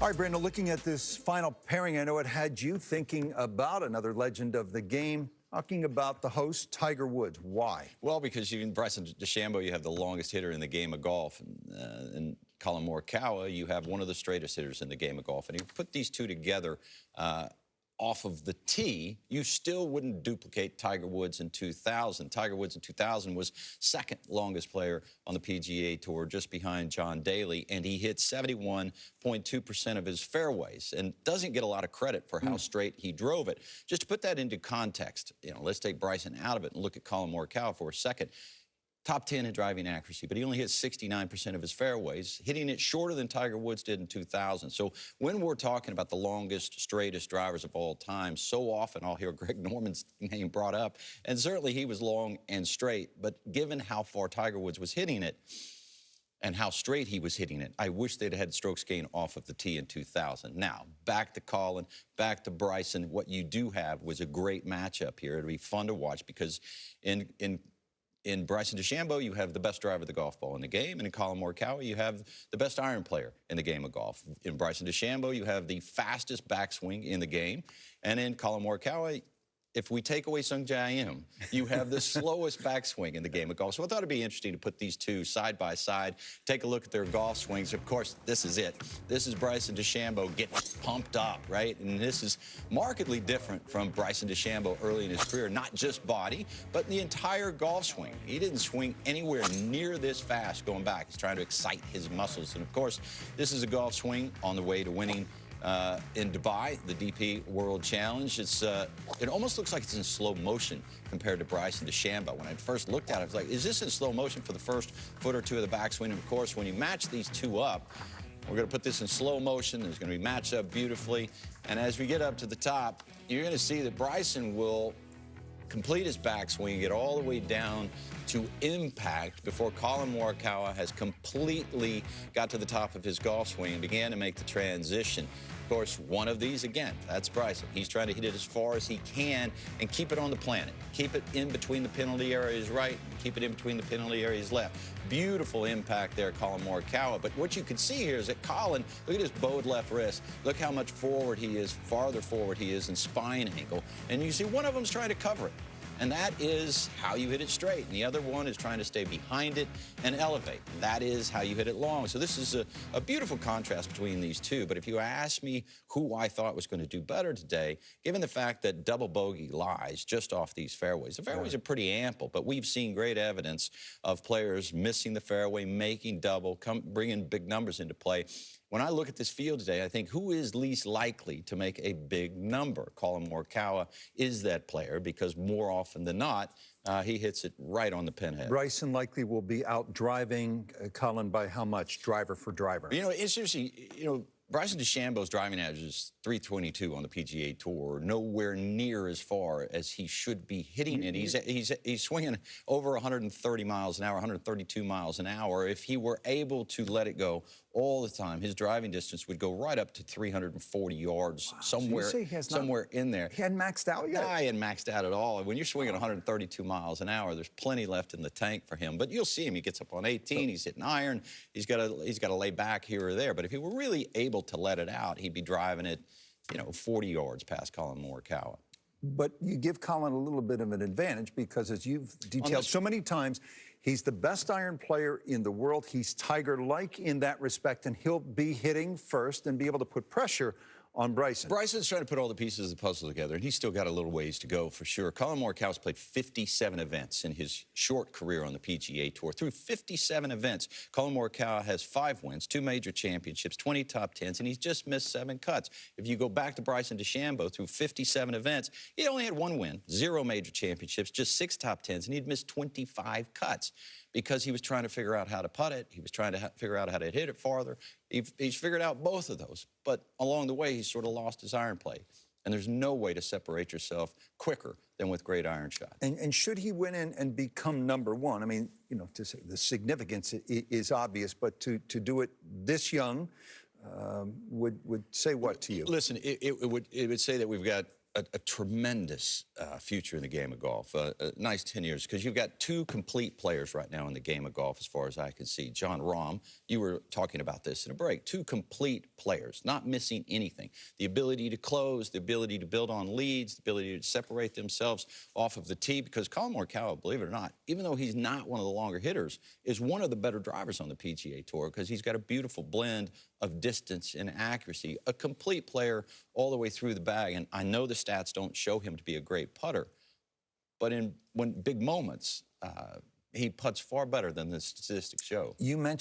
All right, Brandon, looking at this final pairing, I know it had you thinking about another legend of the game, talking about the host, Tiger Woods. Why? Well, because you, in Bryson DeChambeau, you have the longest hitter in the game of golf. And Collin Morikawa, you have one of the straightest hitters in the game of golf. And you put these two together off of the tee, you still wouldn't duplicate Tiger Woods in 2000. Tiger Woods in 2000 was second longest player on the PGA Tour, just behind John Daly, and he hit 71.2% of his fairways and doesn't get a lot of credit for how straight he drove it. Just to put that into context, let's take Bryson out of it and look at Collin Morikawa for a second. Top 10 in driving accuracy, but he only hit 69% of his fairways, hitting it shorter than Tiger Woods did in 2000. So when we're talking about the longest, straightest drivers of all time, so often I'll hear Greg Norman's name brought up, and certainly he was long and straight, but given how far Tiger Woods was hitting it and how straight he was hitting it, I wish they'd had strokes gained off of the tee in 2000. Now, back to Collin, back to Bryson. What you do have was a great matchup here. It'll be fun to watch because in Bryson DeChambeau, you have the best driver of the golf ball in the game, and in Collin Morikawa, you have the best iron player in the game of golf. In Bryson DeChambeau, you have the fastest backswing in the game, and in Collin Morikawa, if we take away Sung Jae Im, you have the slowest backswing in the game of golf. So I thought it'd be interesting to put these two side by side, take a look at their golf swings. Of course, this is it. This is Bryson DeChambeau getting pumped up, right? And this is markedly different from Bryson DeChambeau early in his career, not just body, but the entire golf swing. He didn't swing anywhere near this fast going back. He's trying to excite his muscles. And of course, this is a golf swing on the way to winning in Dubai, the DP World Challenge. It almost looks like it's in slow motion compared to Bryson DeChambeau. When I first looked at it, I was like, is this in slow motion for the first foot or two of the backswing? And of course, when you match these two up, we're going to put this in slow motion. It's going to be matched up beautifully. And as we get up to the top, you're going to see that Bryson will complete his backswing, get all the way down to impact before Collin Morikawa has completely got to the top of his golf swing and began to make the transition. Of course, one of these, again, that's Bryson. He's trying to hit it as far as he can and keep it on the planet. Keep it in between the penalty areas right, and keep it in between the penalty areas left. Beautiful impact there, Collin Morikawa. But what you can see here is that Collin, look at his bowed left wrist. Look how much forward he is, farther forward he is in spine angle. And you see one of them's trying to cover it. And that is how you hit it straight. And the other one is trying to stay behind it and elevate. That is how you hit it long. So this is a beautiful contrast between these two. But if you ask me who I thought was going to do better today, given the fact that double bogey lies just off these fairways, the fairways are pretty ample, but we've seen great evidence of players missing the fairway, making double, bringing big numbers into play. When I look at this field today, I think who is least likely to make a big number? Collin Morikawa is that player because more often than not, he hits it right on the pinhead. Bryson likely will be out driving Collin by how much, driver for driver? It's interesting, Bryson DeChambeau's driving average is 322 on the PGA Tour, nowhere near as far as he should be hitting it. He's swinging over 130 miles an hour, 132 miles an hour. If he were able to let it go all the time, his driving distance would go right up to 340 yards, somewhere in there. He hadn't maxed out yet? No, he hadn't maxed out at all. When you're swinging 132 miles an hour, there's plenty left in the tank for him. But you'll see him. He gets up on 18. He's hitting iron. He's got to lay back here or there. But if he were really able to let it out, he'd be driving it, 40 yards past Collin Morikawa. But you give Collin a little bit of an advantage because, as you've detailed so many times, he's the best iron player in the world. He's Tiger-like in that respect, and he'll be hitting first and be able to put pressure on Bryson. Bryson's trying to put all the pieces of the puzzle together, and he's still got a little ways to go for sure. Collin Morikawa's played 57 events in his short career on the PGA Tour. Through 57 events, Collin Morikawa has 5 wins, 2 major championships, 20 top 10s, and he's just missed 7 cuts. If you go back to Bryson DeChambeau, through 57 events, he only had 1 win, 0 major championships, just 6 top 10s, and he'd missed 25 cuts because he was trying to figure out how to putt it. He was trying to figure out how to hit it farther. He's figured out both of those, but along the way, he sort of lost his iron play. And there's no way to separate yourself quicker than with great iron shots. And should he win in and become #1? I mean, to say the significance is obvious, but to do it this young would say what to you? Listen, it would say that we've got a tremendous future in the game of golf. A nice 10 years, because you've got two complete players right now in the game of golf, as far as I can see. John Rahm, you were talking about this in a break. Two complete players, not missing anything. The ability to close, the ability to build on leads, the ability to separate themselves off of the tee, because Collin Morikawa, believe it or not, even though he's not one of the longer hitters, is one of the better drivers on the PGA Tour, because he's got a beautiful blend of distance and accuracy, a complete player all the way through the bag. And I know the stats don't show him to be a great putter, but when big moments, he putts far better than the statistics show. You mentioned